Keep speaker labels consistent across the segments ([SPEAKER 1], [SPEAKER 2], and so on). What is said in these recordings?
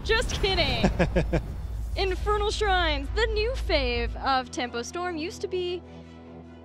[SPEAKER 1] Just kidding. Infernal Shrines, the new fave of Tempo Storm, used to be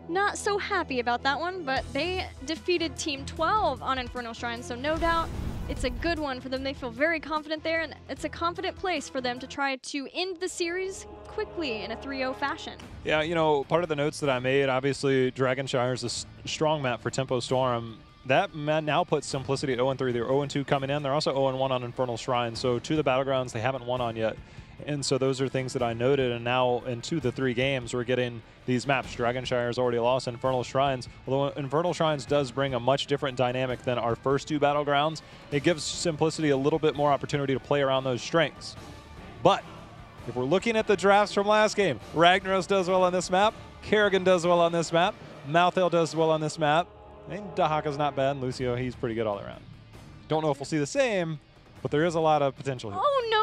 [SPEAKER 1] not so happy about that one, but they defeated Team 12 on Infernal Shrines, so no doubt it's a good one for them. They feel very confident there, and it's a confident place for them to try to end the series quickly in a 3-0 fashion.
[SPEAKER 2] Yeah, you know, part of the notes that I made, obviously Dragonsire is a strong map for Tempo Storm. That now puts Simplicity at 0-3. They're 0-2 coming in. They're also 0-1 on Infernal Shrine, so 2 of the Battlegrounds they haven't won on yet. And so those are things that I noted, and now in 2 of the 3 games, we're getting these maps. Dragonsire has already lost Infernal Shrines, although Infernal Shrines does bring a much different dynamic than our first 2 Battlegrounds. It gives Simplicity a little bit more opportunity to play around those strengths. But if we're looking at the drafts from last game, Ragnaros does well on this map, Kerrigan does well on this map, Malthael does well on this map, and Dahaka's not bad, and Lucio, he's pretty good all around. Don't know if we'll see the same, but there is a lot of potential here.
[SPEAKER 1] Oh, no.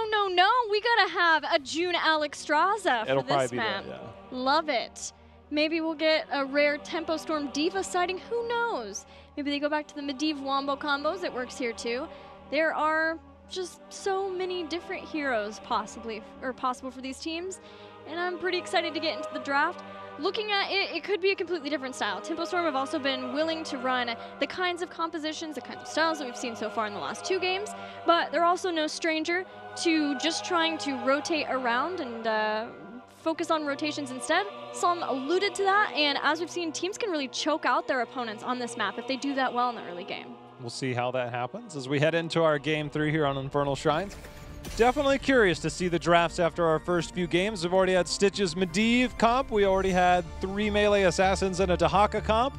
[SPEAKER 1] We got to have a June Alexstrasza for this map.
[SPEAKER 2] Yeah.
[SPEAKER 1] Love it. Maybe we'll get a rare Tempo Storm Diva sighting. Who knows? Maybe they go back to the Medivh Wombo combos. It works here, too. There are just so many different heroes possible for these teams, and I'm pretty excited to get into the draft. Looking at it, it could be a completely different style. Tempo Storm have also been willing to run the kinds of compositions, the kinds of styles that we've seen so far in the last 2 games, but they're also no stranger to just trying to rotate around and focus on rotations instead. Som alluded to that, and as we've seen, teams can really choke out their opponents on this map if they do that well in the early game.
[SPEAKER 2] We'll see how that happens as we head into our Game 3 here on Infernal Shrines. Definitely curious to see the drafts after our first few games. We've already had Stitch's Medivh comp. We already had 3 melee assassins and a Dahaka comp.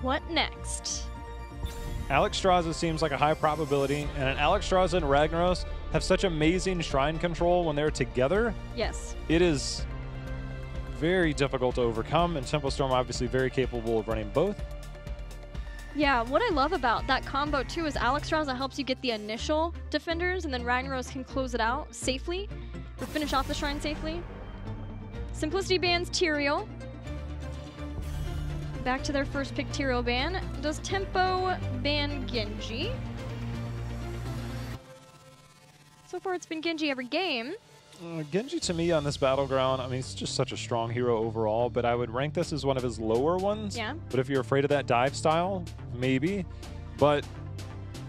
[SPEAKER 1] What next?
[SPEAKER 2] Alexstrasza seems like a high probability, and an Alexstrasza and Ragnaros have such amazing shrine control when they're together.
[SPEAKER 1] Yes.
[SPEAKER 2] It is very difficult to overcome, and Tempo Storm obviously very capable of running both.
[SPEAKER 1] Yeah, what I love about that combo too is Alexstrasza helps you get the initial defenders, and then Ragnaros can close it out safely, or finish off the shrine safely. Simplicity bans Tyrael. Back to their first pick Tyrael ban. Does Tempo ban Genji? So far it's been Genji every game.
[SPEAKER 2] Genji to me on this Battleground, I mean, he's just such a strong hero overall, but I would rank this as one of his lower ones.
[SPEAKER 1] Yeah.
[SPEAKER 2] But if you're afraid of that dive style, maybe. But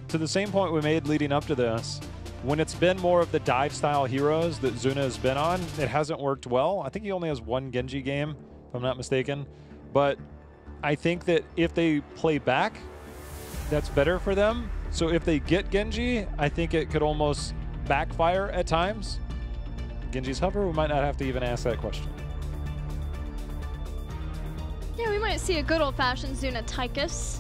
[SPEAKER 2] to the same point we made leading up to this, when it's been more of the dive style heroes that Zuna has been on, it hasn't worked well. I think he only has 1 Genji game, if I'm not mistaken. But I think that if they play back, that's better for them. So if they get Genji, I think it could almost backfire at times. Genji's hover, we might not have to even ask that question.
[SPEAKER 1] Yeah, we might see a good old-fashioned Zuna Tychus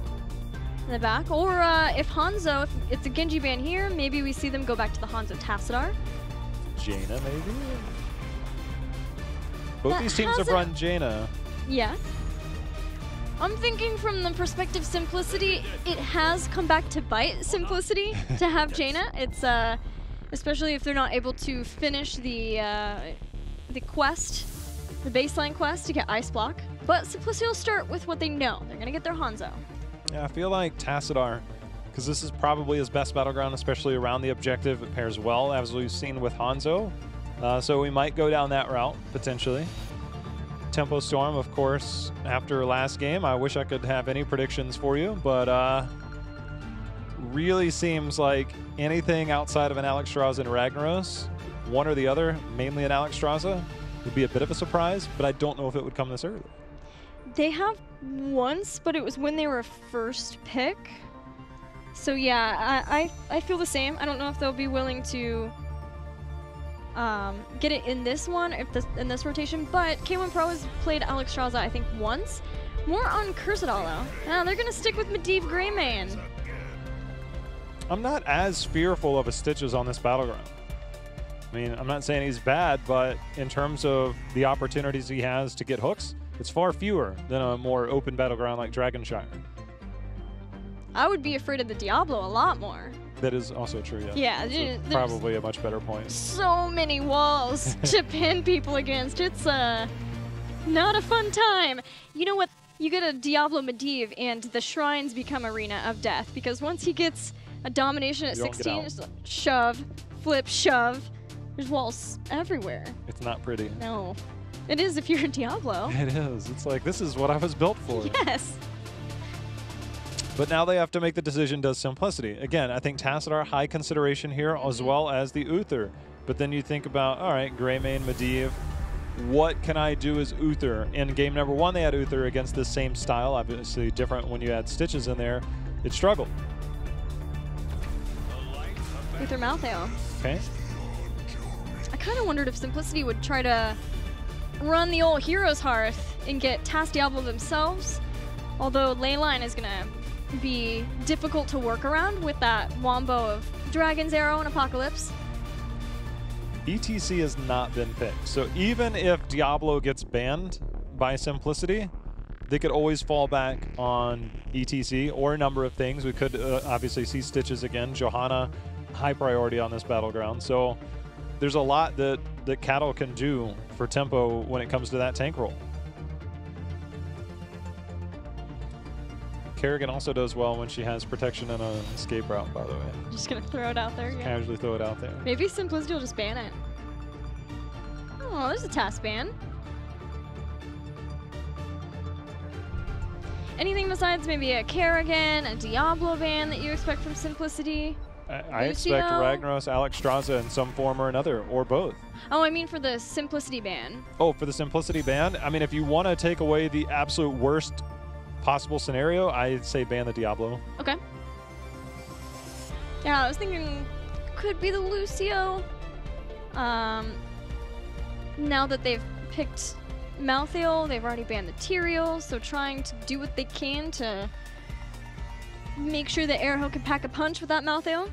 [SPEAKER 1] in the back. Or if Hanzo, if it's a Genji ban here, maybe we see them go back to the Hanzo Tassadar.
[SPEAKER 2] Jaina, maybe? Both these teams have run Jaina.
[SPEAKER 1] Yeah. I'm thinking from the perspective Simplicity, it has come back to bite Simplicity to have Jaina. It's especially if they're not able to finish the quest, the baseline quest to get Ice Block. But Simplicity will start with what they know. They're gonna get their Hanzo.
[SPEAKER 2] Yeah, I feel like Tassadar, because this is probably his best Battleground, especially around the objective. It pairs well, as we've seen with Hanzo. So we might go down that route, potentially. Tempo Storm, of course, after last game, I wish I could have any predictions for you, but really seems like anything outside of an Alexstrasza and Ragnaros, one or the other, mainly an Alexstrasza, would be a bit of a surprise, but I don't know if it would come this early.
[SPEAKER 1] They have once, but it was when they were first pick. So yeah, I feel the same. I don't know if they'll be willing to get it in this one, in this rotation, but K1 Pro has played Alexstrasza, I think, once. More on Cursadal, though. Now they're gonna stick with Medivh Greymane.
[SPEAKER 2] I'm not as fearful of his Stitches on this Battleground. I mean, I'm not saying he's bad, but in terms of the opportunities he has to get hooks, it's far fewer than a more open Battleground like Dragonsire.
[SPEAKER 1] I would be afraid of the Diablo a lot more.
[SPEAKER 2] That is also true,
[SPEAKER 1] yeah.
[SPEAKER 2] Yeah, probably a much better point.
[SPEAKER 1] So many walls to pin people against. It's not a fun time. You know what? You get a Diablo Medivh and the shrines become Arena of Death, because once he gets a domination at
[SPEAKER 2] You don't get
[SPEAKER 1] 16.
[SPEAKER 2] out.
[SPEAKER 1] Just shove, flip, shove. There's walls everywhere.
[SPEAKER 2] It's not pretty.
[SPEAKER 1] No. It is if you're a Diablo.
[SPEAKER 2] It is. It's like, this is what I was built for.
[SPEAKER 1] Yes.
[SPEAKER 2] But now they have to make the decision, does Simplicity. Again, I think Tassadar, high consideration here, as well as the Uther. But then you think about, all right, Greymane, Medivh, what can I do as Uther? In game number 1, they had Uther against the same style, obviously different when you add Stitches in there. It struggled.
[SPEAKER 1] Uther Malthael.
[SPEAKER 2] Okay.
[SPEAKER 1] I kind of wondered if Simplicity would try to run the old Hero's Hearth and get TAS Diablo themselves. Although Leyline is going to be difficult to work around with that wombo of Dragon's Arrow and Apocalypse.
[SPEAKER 2] ETC has not been picked. So even if Diablo gets banned by Simplicity, they could always fall back on ETC or a number of things. We could obviously see Stitches again. Johanna, high priority on this battleground. So there's a lot that Cattle can do for tempo when it comes to that tank role. Kerrigan also does well when she has protection and an escape route, by the way.
[SPEAKER 1] Just going to throw it out there. Yeah.
[SPEAKER 2] Casually throw it out there.
[SPEAKER 1] Maybe Simplicity will just ban it. Oh, there's a TAS ban. Anything besides maybe a Kerrigan, a Diablo ban that you expect from Simplicity?
[SPEAKER 2] I expect Ragnaros, Alexstrasza in some form or another, or both.
[SPEAKER 1] Oh, I mean for the Simplicity ban.
[SPEAKER 2] Oh, for the Simplicity ban? I mean, if you want to take away the absolute worst possible scenario, I'd say ban the Diablo.
[SPEAKER 1] Okay. Yeah, I was thinking could be the Lucio. Now that they've picked Malthael, they've already banned the Tyrael, so trying to do what they can to make sure that Arrow can pack a punch with that Malthael.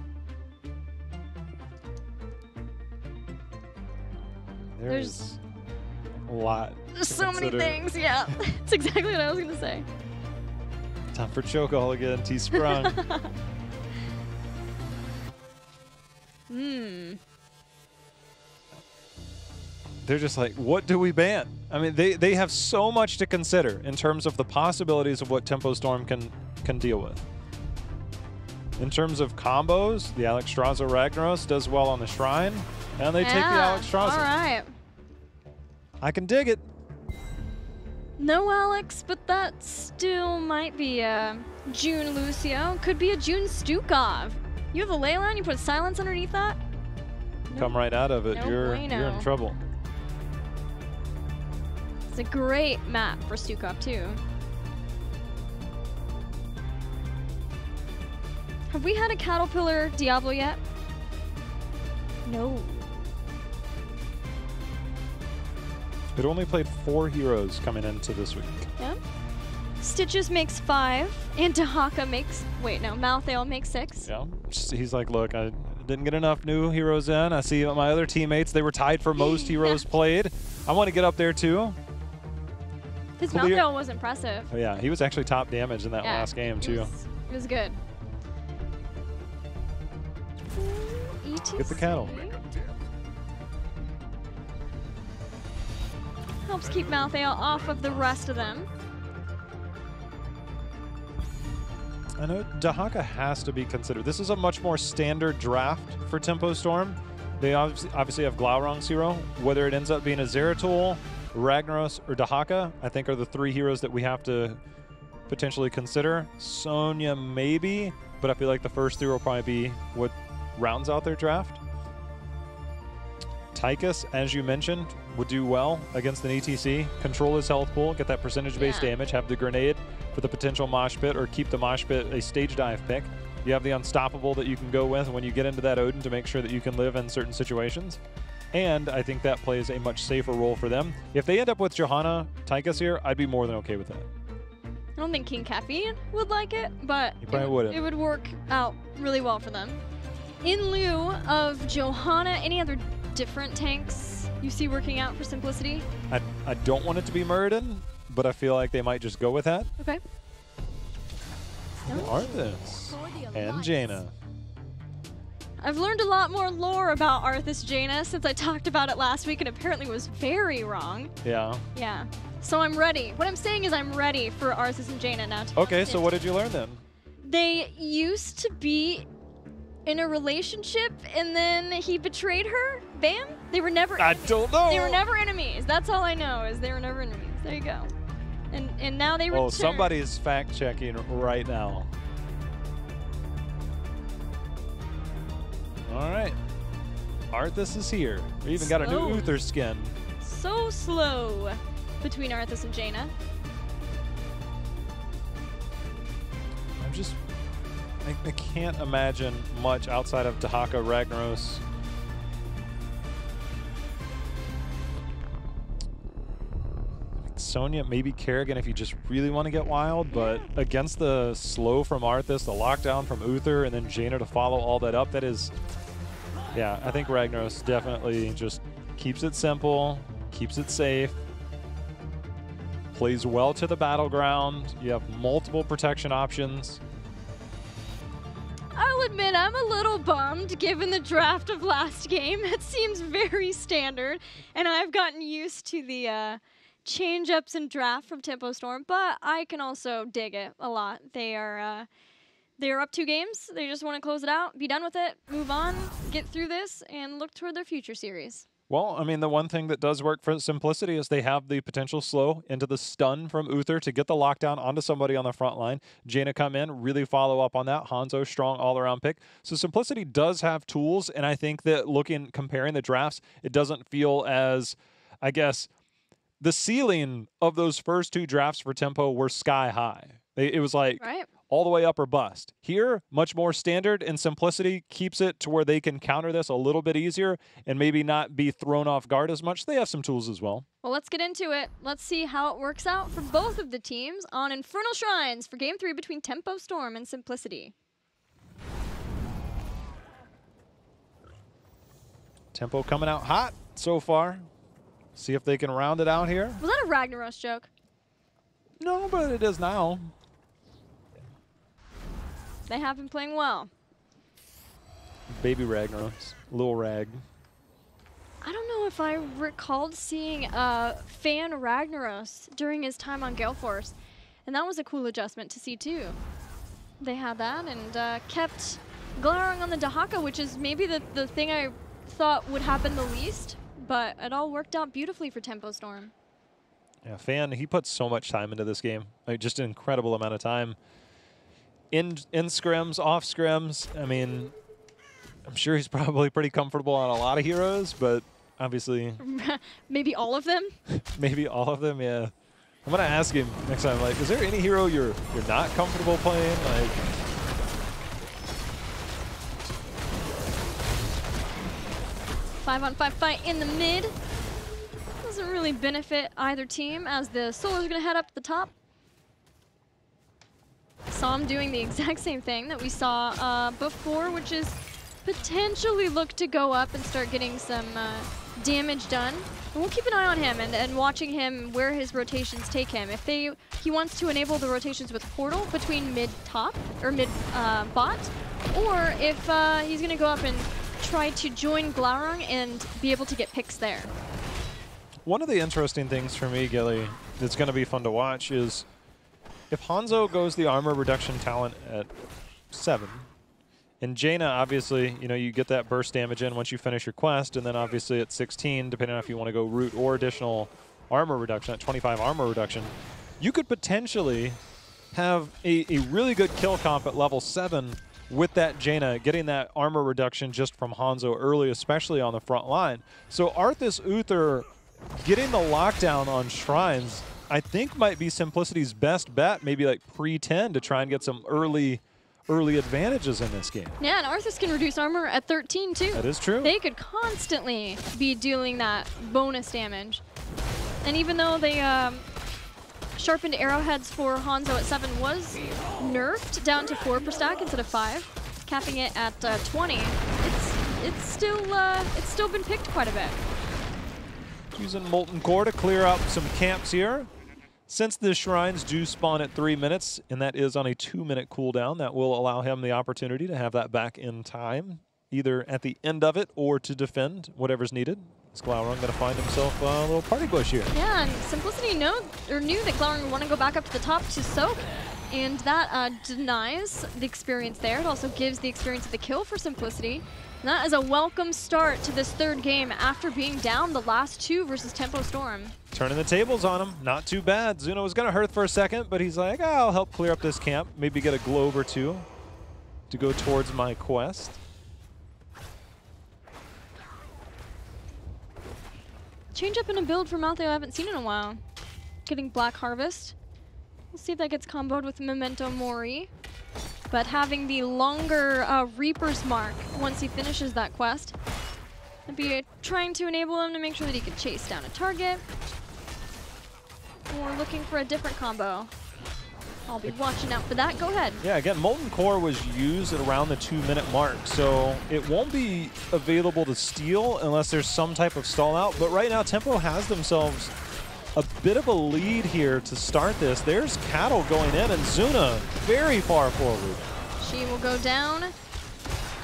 [SPEAKER 2] There's a lot.
[SPEAKER 1] There's so many things, yeah. That's exactly what I was going to say.
[SPEAKER 2] Time for Chokeall again, T-Sprung. They're just like, what do we ban? I mean, they have so much to consider in terms of the possibilities of what Tempo Storm can deal with. In terms of combos, the Alexstrasza Ragnaros does well on the Shrine, and they take the Alexstrasza.
[SPEAKER 1] All right.
[SPEAKER 2] I can dig it.
[SPEAKER 1] No Alex, but that still might be a June Lucio. Could be a June Stukov. You have a Leyline, you put silence underneath that?
[SPEAKER 2] Come right out of it.
[SPEAKER 1] No
[SPEAKER 2] You're
[SPEAKER 1] bueno.
[SPEAKER 2] in trouble.
[SPEAKER 1] It's a great map for Stukov, too. Have we had a Caterpillar Diablo yet? No.
[SPEAKER 2] It only played 4 heroes coming into this week.
[SPEAKER 1] Yeah. Stitches makes 5, and Dahaka makes, wait, no, Malthael makes 6.
[SPEAKER 2] Yeah. He's like, look, I didn't get enough new heroes in. I see my other teammates, they were tied for most heroes played. I want to get up there too.
[SPEAKER 1] His Malthael was impressive.
[SPEAKER 2] Oh, yeah, he was actually top damage in that last game too.
[SPEAKER 1] It was good.
[SPEAKER 2] Get the cattle.
[SPEAKER 1] Helps keep Malthael off of the rest of them.
[SPEAKER 2] I know Dahaka has to be considered. This is a much more standard draft for Tempo Storm. They obviously have Glaurung's hero. Whether it ends up being a Zeratul, Ragnaros, or Dahaka, I think are the 3 heroes that we have to potentially consider. Sonya maybe, but I feel like the first 3 will probably be what rounds out their draft. Tychus, as you mentioned, would do well against an ETC. Control his health pool, get that percentage-based damage, have the grenade for the potential mosh pit, or keep the mosh pit a stage dive pick. You have the unstoppable that you can go with when you get into that Odin to make sure that you can live in certain situations. And I think that plays a much safer role for them. If they end up with Johanna Tychus here, I'd be more than okay with that.
[SPEAKER 1] I don't think King Caffeine would like it, but
[SPEAKER 2] it
[SPEAKER 1] would work out really well for them. In lieu of Johanna, any other different tanks you see working out for Simplicity?
[SPEAKER 2] I don't want it to be Muradin, but I feel like they might just go with that.
[SPEAKER 1] Okay.
[SPEAKER 2] Arthas and Jaina.
[SPEAKER 1] I've learned a lot more lore about Arthas Jaina since I talked about it last week and apparently was very wrong.
[SPEAKER 2] Yeah.
[SPEAKER 1] Yeah. So I'm ready. What I'm saying is I'm ready for Arthas and Jaina now.
[SPEAKER 2] Okay, so what did you learn then?
[SPEAKER 1] They used to be in a relationship and then he betrayed her? Bam? They were never
[SPEAKER 2] I
[SPEAKER 1] enemies.
[SPEAKER 2] don't know.
[SPEAKER 1] They were never enemies. That's all I know is they were never enemies. There you go. And now they return.
[SPEAKER 2] Oh, somebody's fact checking right now. All right. Arthas is here. We even got a new Uther skin.
[SPEAKER 1] So slow between Arthas and Jaina.
[SPEAKER 2] I can't imagine much outside of Dahaka, Ragnaros. Sonya, maybe Kerrigan if you just really want to get wild, but against the slow from Arthas, the lockdown from Uther, and then Jaina to follow all that up, that is, yeah, I think Ragnaros definitely just keeps it simple, keeps it safe, plays well to the battleground. You have multiple protection options.
[SPEAKER 1] I'll admit I'm a little bummed given the draft of last game. It seems very standard, and I've gotten used to the change-ups and draft from Tempo Storm, but I can also dig it a lot. They are up 2 games. They just want to close it out, be done with it, move on, get through this, and look toward their future series. Well,
[SPEAKER 2] I mean, the one thing that does work for Simplicity is they have the potential slow into the stun from Uther to get the lockdown onto somebody on the front line. Jaina come in, really follow up on that. Hanzo, strong all-around pick. So Simplicity does have tools, and I think that comparing the drafts, it doesn't feel as, I guess, the ceiling of those first 2 drafts for Tempo were sky high. It was like all the way up or bust. Here, much more standard, and Simplicity keeps it to where they can counter this a little bit easier and maybe not be thrown off guard as much. They have some tools as well.
[SPEAKER 1] Well, let's get into it. Let's see how it works out for both of the teams on Infernal Shrines for Game 3 between Tempo Storm and Simplicity.
[SPEAKER 2] Tempo coming out hot so far. See if they can round it out here.
[SPEAKER 1] Was that a Ragnaros joke?
[SPEAKER 2] No, but it is now.
[SPEAKER 1] They have been playing well.
[SPEAKER 2] Baby Ragnaros. Little Rag.
[SPEAKER 1] I don't know if I recalled seeing Fan Ragnaros during his time on Gale Force. And that was a cool adjustment to see too. They had that and kept Glaring on the Dahaka, which is maybe the thing I thought would happen the least. But it all worked out beautifully for Tempo Storm.
[SPEAKER 2] Yeah, Fan, he put so much time into this game. Like, just an incredible amount of time. In scrims, off scrims. I mean, I'm sure he's probably pretty comfortable on a lot of heroes, but obviously...
[SPEAKER 1] Maybe all of them?
[SPEAKER 2] Maybe all of them, yeah. I'm going to ask him next time, like, is there any hero you're not comfortable playing? Like...
[SPEAKER 1] 5-on-5 fight in the mid. Doesn't really benefit either team as the Solar's are going to head up to the top. Saw him doing the exact same thing that we saw before, which is potentially look to go up and start getting some damage done. And we'll keep an eye on him and watching him where his rotations take him. If he wants to enable the rotations with Portal between mid-top or mid-bot, or if he's going to go up and try to join Glaurung and be able to get picks there.
[SPEAKER 2] One of the interesting things for me, Gilly, that's going to be fun to watch is if Hanzo goes the armor reduction talent at 7, and Jaina, obviously, you know, you get that burst damage in once you finish your quest, and then obviously at 16, depending on if you want to go root or additional armor reduction, at 25 armor reduction, you could potentially have a really good kill comp at level 7 with that Jaina, getting that armor reduction just from Hanzo early, especially on the front line. So Arthas Uther getting the lockdown on Shrines, I think might be Simplicity's best bet, maybe like pre-10 to try and get some early advantages in this game.
[SPEAKER 1] Yeah, and Arthas can reduce armor at 13 too.
[SPEAKER 2] That is true.
[SPEAKER 1] They could constantly be dealing that bonus damage. And even though they sharpened arrowheads for Hanzo at 7 was nerfed down to 4 per stack instead of 5, capping it at 20. It's still been picked quite a bit.
[SPEAKER 2] Using Molten Core to clear up some camps here. Since the Shrines do spawn at 3 minutes, and that is on a 2-minute cooldown, that will allow him the opportunity to have that back in time, either at the end of it or to defend whatever's needed. Is Glaurung going to find himself a little party bush here?
[SPEAKER 1] Yeah, and Simplicity knew that Glaurung would want to go back up to the top to soak. And that denies the experience there. It also gives the experience of the kill for Simplicity. And that is a welcome start to this third game after being down the last two versus Tempo Storm.
[SPEAKER 2] Turning the tables on him. Not too bad. Zuno was going to hurt for a second, but he's like, I'll help clear up this camp. Maybe get a globe or two to go towards my quest.
[SPEAKER 1] Change up in a build from Maltheo I haven't seen in a while. Getting Black Harvest. We'll see if that gets comboed with Memento Mori. But having the longer Reaper's Mark once he finishes that quest. And be trying to enable him to make sure that he can chase down a target. Or looking for a different combo. I'll be watching out for that. Go ahead.
[SPEAKER 2] Yeah, again, Molten Core was used at around the 2-minute mark, so it won't be available to steal unless there's some type of stall out. But right now, Tempo has themselves a bit of a lead here to start this. There's Cattle going in, and Zuna very far forward.
[SPEAKER 1] She will go down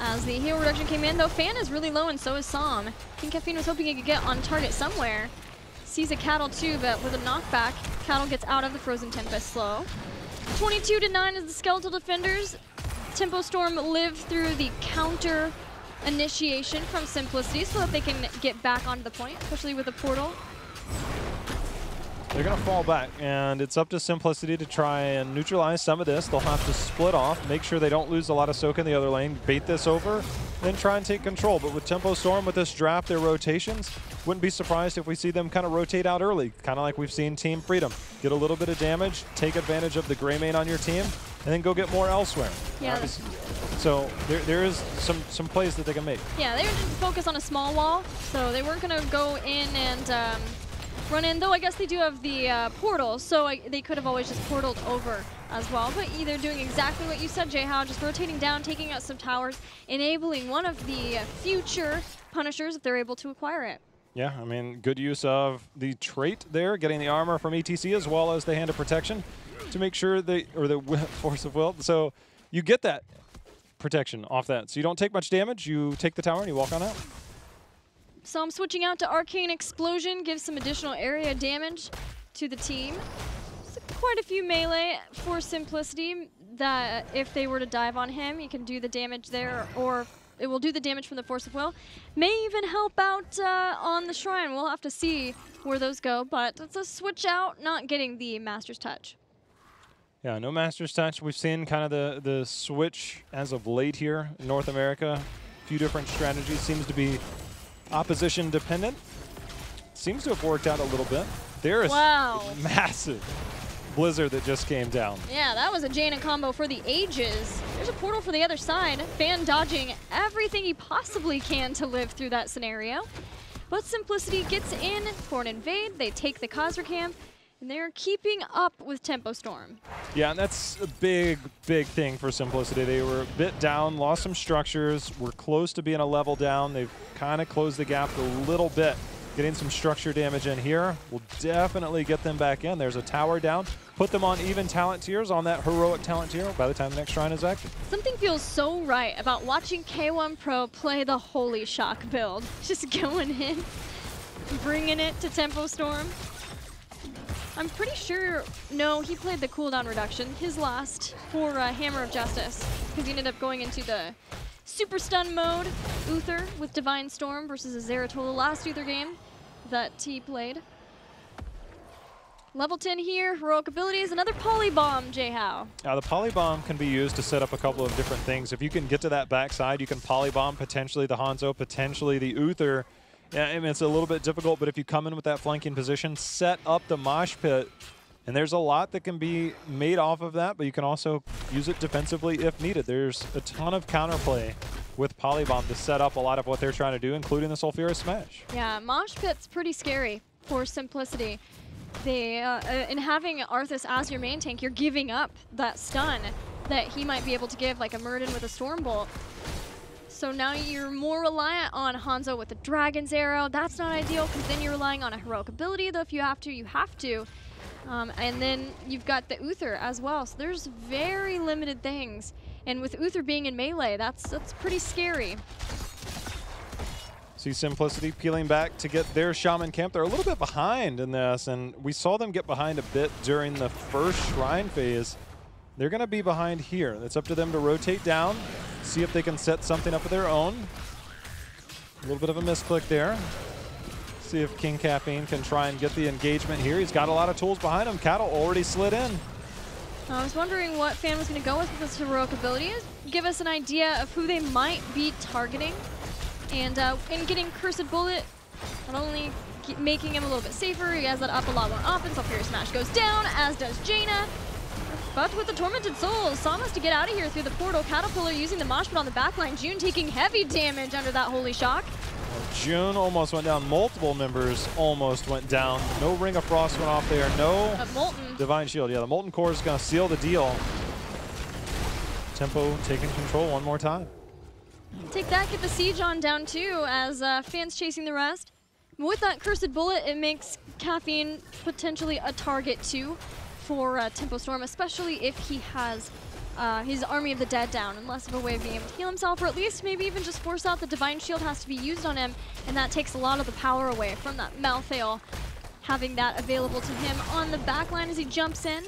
[SPEAKER 1] as the heal reduction came in, though Fan is really low and so is Som. I think Caffeine was hoping he could get on target somewhere. Sees a Cattle too, but with a knockback, Cattle gets out of the Frozen Tempest slow. 22-9 is the Skeletal Defenders. Tempo Storm live through the counter initiation from Simplicity so that they can get back onto the point, especially with the portal.
[SPEAKER 2] They're going to fall back, and it's up to Simplicity to try and neutralize some of this. They'll have to split off, make sure they don't lose a lot of soak in the other lane, bait this over, then try and take control. But with Tempo Storm, with this draft, their rotations, wouldn't be surprised if we see them kind of rotate out early, kind of like we've seen Team Freedom. Get a little bit of damage, take advantage of the gray main on your team, and then go get more elsewhere.
[SPEAKER 1] Yeah.
[SPEAKER 2] So there is some plays that they can make.
[SPEAKER 1] Yeah, they were just focused on a small wall, so they weren't going to go in and run in, though I guess they do have the portal, so they could have always just portaled over as well. But either doing exactly what you said, Jayhow, just rotating down, taking out some towers, enabling one of the future Punishers if they're able to acquire it.
[SPEAKER 2] Yeah, I mean, good use of the trait there, getting the armor from ETC as well as the Hand of Protection to make sure they, or the Force of Will. So you get that protection off that. So you don't take much damage, you take the tower and you walk on out.
[SPEAKER 1] So I'm switching out to Arcane Explosion, gives some additional area damage to the team. So quite a few melee for Simplicity that if they were to dive on him, he can do the damage there, or it will do the damage from the Force of Will. May even help out on the Shrine. We'll have to see where those go, but it's a switch out, not getting the Master's Touch.
[SPEAKER 2] Yeah, no Master's Touch. We've seen kind of the switch as of late here in North America. A few different strategies. Seems to be opposition dependent. Seems to have worked out a little bit. There is
[SPEAKER 1] wow.
[SPEAKER 2] Massive blizzard that just came down.
[SPEAKER 1] Yeah, that was a Jaina combo for the ages. There's a portal for the other side. Fan dodging everything he possibly can to live through that scenario. But Simplicity gets in for an invade. They take the Khazra camp, and they're keeping up with Tempo Storm.
[SPEAKER 2] Yeah, and that's a big, big thing for Simplicity. They were a bit down, lost some structures, were close to being a level down. They've kind of closed the gap a little bit. Getting some structure damage in here will definitely get them back in. There's a tower down. Put them on even talent tiers, on that heroic talent tier by the time the next shrine is active.
[SPEAKER 1] Something feels so right about watching K1 Pro play the Holy Shock build. Just going in, bringing it to Tempo Storm. I'm pretty sure, no, he played the cooldown reduction, his last, for Hammer of Justice, because he ended up going into the super stun mode, Uther with Divine Storm versus a Zeratul, the last Uther game that he played. Level 10 here, heroic abilities, another Polybomb, Jayhow.
[SPEAKER 2] Now the Polybomb can be used to set up a couple of different things. If you can get to that backside, you can Polybomb potentially the Hanzo, potentially the Uther. Yeah, I mean, it's a little bit difficult, but if you come in with that flanking position, set up the mosh pit, and there's a lot that can be made off of that, but you can also use it defensively if needed. There's a ton of counterplay with Polybomb to set up a lot of what they're trying to do, including the Sulfuras Smash.
[SPEAKER 1] Yeah, mosh pit's pretty scary for Simplicity. They, in having Arthas as your main tank, you're giving up that stun that he might be able to give, like a Muradin with a Stormbolt. So now you're more reliant on Hanzo with the Dragon's Arrow. That's not ideal, because then you're relying on a heroic ability, though if you have to, you have to. And then you've got the Uther as well. So there's very limited things. And with Uther being in melee, that's pretty scary.
[SPEAKER 2] See Simplicity peeling back to get their Shaman camp. They're a little bit behind in this, and we saw them get behind a bit during the first Shrine phase. They're going to be behind here. It's up to them to rotate down, see if they can set something up of their own. A little bit of a misclick there. See if King Caffeine can try and get the engagement here. He's got a lot of tools behind him. Cattle already slid in.
[SPEAKER 1] I was wondering what Fan was going to go with this heroic ability. Give us an idea of who they might be targeting. And in getting Cursed Bullet, not only making him a little bit safer, he has that up a lot more offense. So Furious Smash goes down, as does Jaina. But with the Tormented Souls, Sam has to get out of here through the portal. Caterpillar using the mosh pit on the backline. June taking heavy damage under that Holy Shock.
[SPEAKER 2] June almost went down. Multiple members almost went down. No Ring of Frost went off there. No Divine Shield. Yeah, the Molten Core is going to seal the deal. Tempo taking control one more time.
[SPEAKER 1] Take that, get the siege on down too, as Fan's chasing the rest. With that Cursed Bullet, it makes Caffeine potentially a target too for Tempo Storm, especially if he has his Army of the Dead down and less of a way of being able to heal himself, or at least maybe even just force out the Divine Shield has to be used on him, and that takes a lot of the power away from that Malthael, having that available to him on the back line as he jumps in.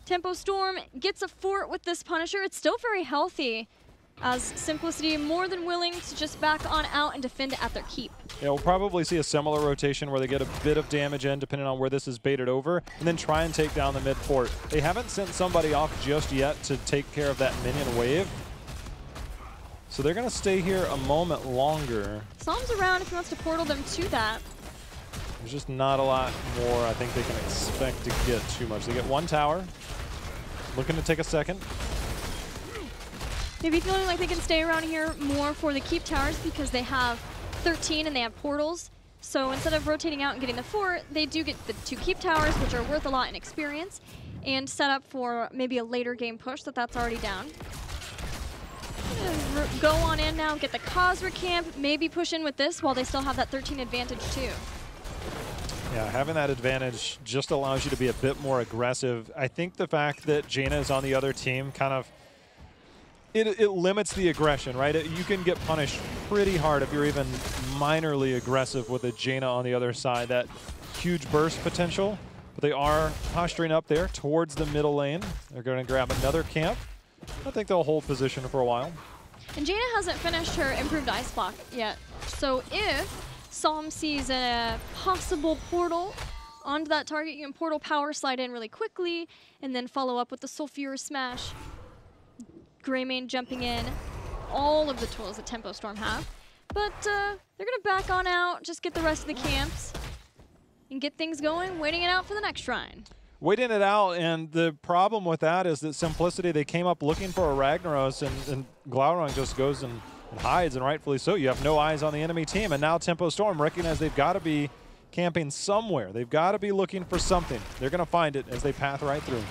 [SPEAKER 1] Tempo Storm gets a fort with this Punisher. It's still very healthy, as Simplicity more than willing to just back on out and defend at their keep.
[SPEAKER 2] Yeah, we'll probably see a similar rotation where they get a bit of damage in, depending on where this is baited over, and then try and take down the mid fort. They haven't sent somebody off just yet to take care of that minion wave. So they're going to stay here a moment longer.
[SPEAKER 1] Psalm's around if he wants to portal them to that.
[SPEAKER 2] There's just not a lot more I think they can expect to get too much. They get one tower, looking to take a second.
[SPEAKER 1] Maybe feeling like they can stay around here more for the keep towers because they have 13 and they have portals. So instead of rotating out and getting the fort, they do get the 2 keep towers, which are worth a lot in experience, and set up for maybe a later game push that's already down. Go on in now, get the Cosric camp, maybe push in with this while they still have that 13 advantage too.
[SPEAKER 2] Yeah, having that advantage just allows you to be a bit more aggressive. I think the fact that Jaina is on the other team kind of It limits the aggression, right? You can get punished pretty hard if you're even minorly aggressive with a Jaina on the other side. That huge burst potential, but they are posturing up there towards the middle lane. They're going to grab another camp. I think they'll hold position for a while.
[SPEAKER 1] And Jaina hasn't finished her improved ice block yet. So if Psalm sees a possible portal onto that target, you can portal power slide in really quickly and then follow up with the Sulfurous Smash. Greymane jumping in, all of the tools that Tempo Storm have. But they're going to back on out, just get the rest of the camps, and get things going, waiting it out for the next shrine.
[SPEAKER 2] Waiting it out, and the problem with that is that Simplicity, they came up looking for a Ragnaros, and Glaurung just goes and hides, and rightfully so. You have no eyes on the enemy team, and now Tempo Storm recognize they've got to be camping somewhere. They've got to be looking for something. They're going to find it as they path right through.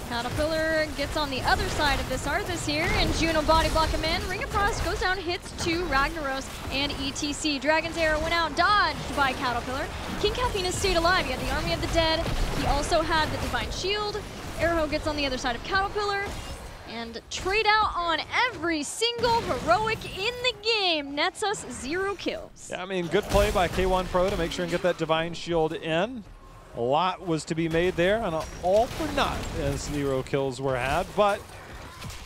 [SPEAKER 1] Caterpillar gets on the other side of this Arthas here, and June will body block him in. Ring of Frost goes down, hits 2 Ragnaros and ETC. Dragon's Arrow went out, dodged by Caterpillar. King Caffeine has stayed alive. He had the Army of the Dead. He also had the Divine Shield. Arrow gets on the other side of Caterpillar. And trade out on every single heroic in the game. Nets us 0 kills.
[SPEAKER 2] Yeah, I mean, good play by K1 Pro to make sure and get that Divine Shield in. A lot was to be made there, and all for naught as 0 kills were had, but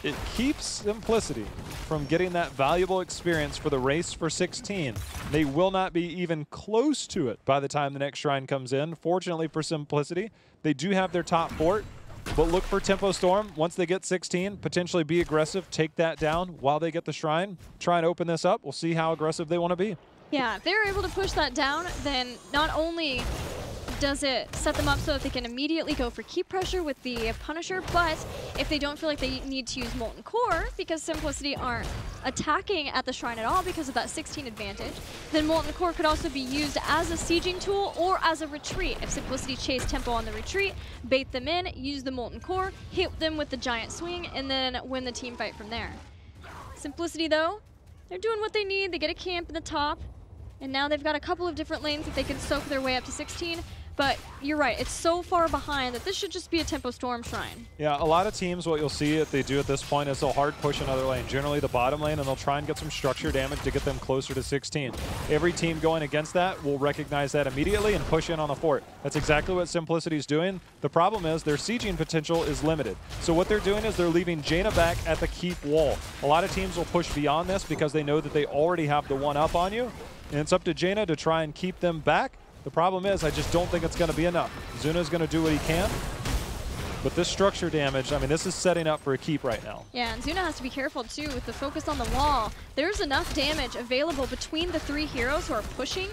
[SPEAKER 2] it keeps Simplicity from getting that valuable experience for the race for 16. They will not be even close to it by the time the next shrine comes in. Fortunately for Simplicity, they do have their top fort, but look for Tempo Storm. Once they get 16, potentially be aggressive, take that down while they get the shrine. Try and open this up. We'll see how aggressive they want to be.
[SPEAKER 1] Yeah, if they're able to push that down, then not only does it set them up so that they can immediately go for keep pressure with the Punisher, but if they don't feel like they need to use Molten Core because Simplicity aren't attacking at the shrine at all because of that 16 advantage, then Molten Core could also be used as a sieging tool or as a retreat. If Simplicity chase Tempo on the retreat, bait them in, use the Molten Core, hit them with the giant swing, and then win the team fight from there. Simplicity though, they're doing what they need. They get a camp in the top, and now they've got a couple of different lanes that they can soak their way up to 16. But you're right, it's so far behind that this should just be a Tempo Storm Shrine.
[SPEAKER 2] Yeah, a lot of teams, what you'll see if they do at this point is they'll hard push another lane, generally the bottom lane, and they'll try and get some structure damage to get them closer to 16. Every team going against that will recognize that immediately and push in on the fort. That's exactly what Simplicity's doing. The problem is their sieging potential is limited. So what they're doing is they're leaving Jaina back at the keep wall. A lot of teams will push beyond this because they know that they already have the one up on you, and it's up to Jaina to try and keep them back. The problem is, I just don't think it's going to be enough. Zuna's going to do what he can, but this structure damage, I mean, this is setting up for a keep right now.
[SPEAKER 1] Yeah, and Zuna has to be careful, too, with the focus on the wall. There's enough damage available between the 3 heroes who are pushing,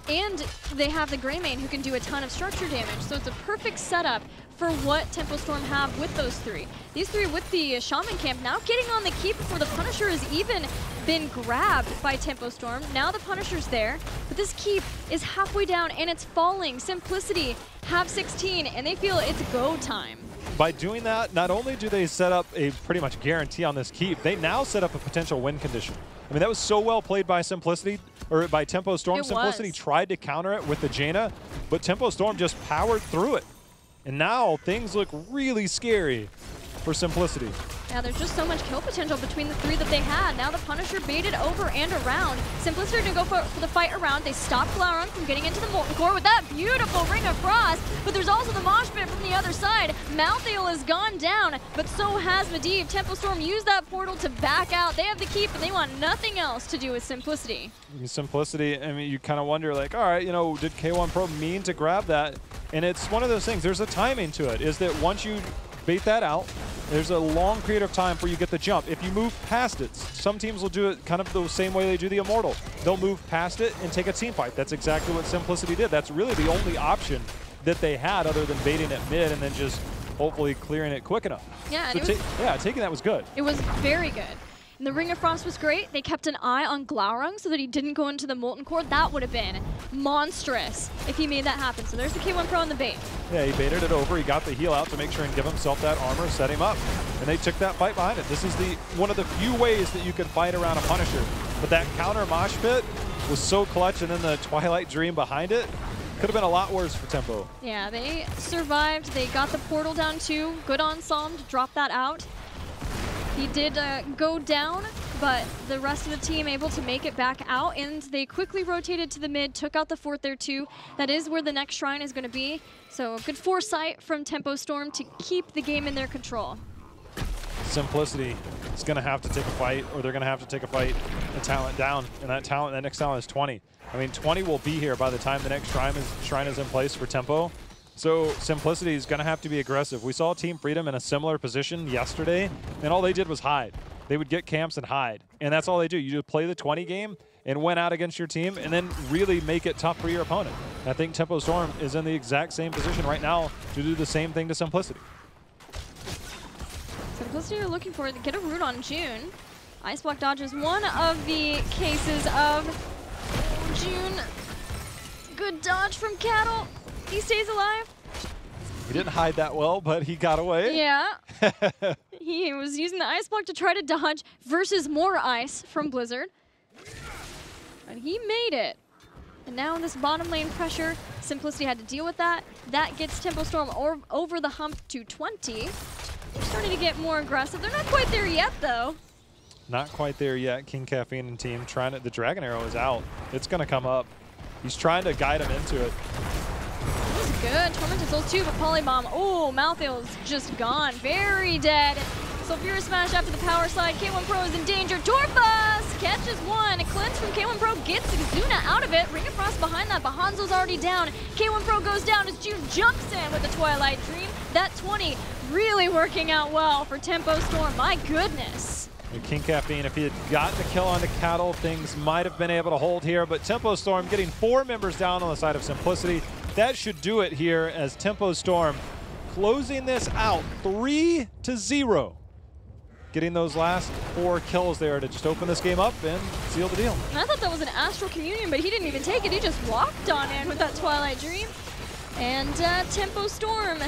[SPEAKER 1] and they have the Greymane who can do a ton of structure damage. So it's a perfect setup for what Tempo Storm have with those 3. These 3 with the Shaman Camp now getting on the keep before the Punisher has even been grabbed by Tempo Storm. Now the Punisher's there, but this keep is halfway down and it's falling. Simplicity have 16 and they feel it's go time.
[SPEAKER 2] By doing that, not only do they set up a pretty much guarantee on this keep, they now set up a potential win condition. I mean, that was so well played by Simplicity, or by Tempo Storm. Simplicity tried to counter it with the Jaina, but Tempo Storm just powered through it. And now things look really scary for Simplicity.
[SPEAKER 1] Yeah, there's just so much kill potential between the 3 that they had. Now the Punisher baited over and around. Simplicity to go for the fight around. They stopped Glaurung from getting into the Molten Core with that beautiful Ring of Frost, but there's also the Mosh Pit from the other side. Malthael has gone down, but so has Medivh. Tempo Storm used that portal to back out. They have the keep, and they want nothing else to do with Simplicity.
[SPEAKER 2] Simplicity, I mean, you kind of wonder, like, all right, you know, did K1 Pro mean to grab that? And it's one of those things, there's a timing to it, is that once you bait that out, there's a long period of time before you get the jump. If you move past it, some teams will do it kind of the same way they do the Immortal. They'll move past it and take a team fight. That's exactly what Simplicity did. That's really the only option that they had other than baiting it mid and then just hopefully clearing it quick enough.
[SPEAKER 1] Yeah,
[SPEAKER 2] so taking that was good.
[SPEAKER 1] It was very good. And the Ring of Frost was great. They kept an eye on Glaurung so that he didn't go into the Molten Core. That would have been monstrous if he made that happen. So there's the K1 Pro on the bait.
[SPEAKER 2] Yeah, he baited it over. He got the heal out to make sure and give himself that armor, set him up. And they took that fight behind it. This is one of the few ways that you can fight around a Punisher. But that counter Mosh Pit was so clutch, and then the Twilight Dream behind it could have been a lot worse for Tempo.
[SPEAKER 1] Yeah, they survived. They got the portal down too. Good on Psalm to drop that out. He did go down, but the rest of the team able to make it back out, and they quickly rotated to the mid, took out the fort there too. That is where the next shrine is going to be. So good foresight from Tempo Storm to keep the game in their control.
[SPEAKER 2] Simplicity is going to have to take a fight, or they're going to have to take a fight and talent down, and that next talent is 20. I mean, 20 will be here by the time the next shrine is in place for Tempo. So Simplicity is going to have to be aggressive. We saw Team Freedom in a similar position yesterday, and all they did was hide. They would get camps and hide, and that's all they do. You just play the 20 game and win out against your team, and then really make it tough for your opponent. And I think Tempo Storm is in the exact same position right now to do the same thing to Simplicity.
[SPEAKER 1] Simplicity are looking for it to get a root on June. Ice Block dodge is one of the cases of June. Good dodge from Cattle. He stays alive.
[SPEAKER 2] He didn't hide that well, but he got away.
[SPEAKER 1] Yeah. He was using the Ice Block to try to dodge versus more ice from Blizzard. And he made it. And now in this bottom lane pressure, Simplicity had to deal with that. That gets Tempo Storm over the hump to 20. They're starting to get more aggressive. They're not quite there yet, though.
[SPEAKER 2] Not quite there yet. King Caffeine and team trying to. The Dragon Arrow is out. It's going to come up. He's trying to guide him into it.
[SPEAKER 1] That was good. Tormented Souls too, but Polybomb. Oh, Malthael's just gone. Very dead. Sulfura Smash after the power slide. K1 Pro is in danger. Torpus catches one. Cleanse from K1 Pro gets Xuna out of it. Ring of Frost behind that, but Hanzo's already down. K1 Pro goes down as June jumps in with the Twilight Dream. That 20 really working out well for Tempo Storm. My goodness.
[SPEAKER 2] King Caffeine, if he had gotten a kill on the Cattle, things might have been able to hold here, but Tempo Storm getting 4 members down on the side of Simplicity. That should do it here as Tempo Storm closing this out 3-0. Getting those last 4 kills there to just open this game up and seal the deal.
[SPEAKER 1] I thought that was an Astral Communion, but he didn't even take it. He just walked on in with that Twilight Dream. And Tempo Storm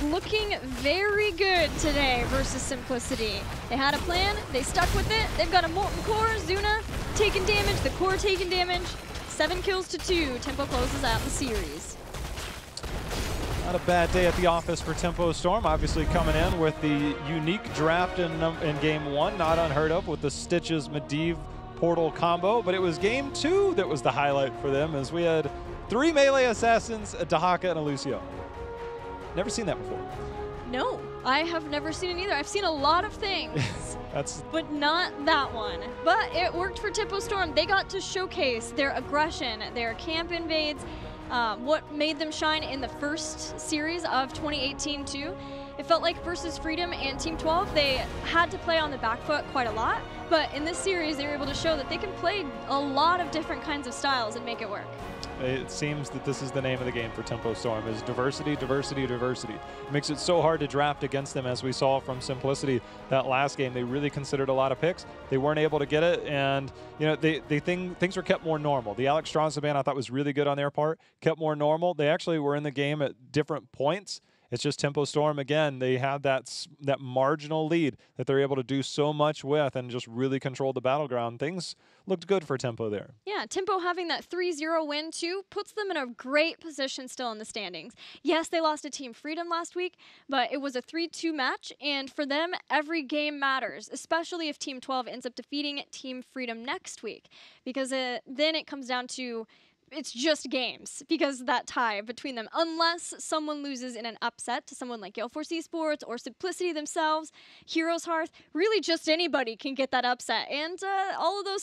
[SPEAKER 1] looking very good today versus Simplicity. They had a plan, they stuck with it. They've got a Molten Core, Xuna taking damage, the Core taking damage. 7 kills to 2. Tempo closes out the series.
[SPEAKER 2] Not a bad day at the office for Tempo Storm. Obviously coming in with the unique draft in game 1, not unheard of, with the Stitches Medivh Portal combo. But it was game 2 that was the highlight for them, as we had 3 melee assassins, a Dahaka and a Lucio. Never seen that before.
[SPEAKER 1] No, I have never seen it either. I've seen a lot of things, but not that one. But it worked for Tempo Storm. They got to showcase their aggression, their camp invades, what made them shine in the first series of 2018 too. It felt like versus Freedom and Team 12, they had to play on the back foot quite a lot, but in this series they were able to show that they can play a lot of different kinds of styles and make it work.
[SPEAKER 2] It seems that this is the name of the game for Tempo Storm, is diversity, diversity, diversity. It makes it so hard to draft against them, as we saw from Simplicity that last game. They really considered a lot of picks. They weren't able to get it, and you know things were kept more normal. The Alex Stronza ban I thought was really good on their part, kept more normal. They actually were in the game at different points. It's just Tempo Storm, again, they have that marginal lead that they're able to do so much with and just really control the battleground. Things looked good for Tempo there.
[SPEAKER 1] Yeah, Tempo having that 3-0 win too puts them in a great position still in the standings. Yes, they lost to Team Freedom last week, but it was a 3-2 match, and for them, every game matters, especially if Team 12 ends up defeating Team Freedom next week, because then it comes down to it's just games because of that tie between them. Unless someone loses in an upset to someone like Gale Force Esports or Simplicity themselves, Heroes Hearth, really just anybody can get that upset. And all of those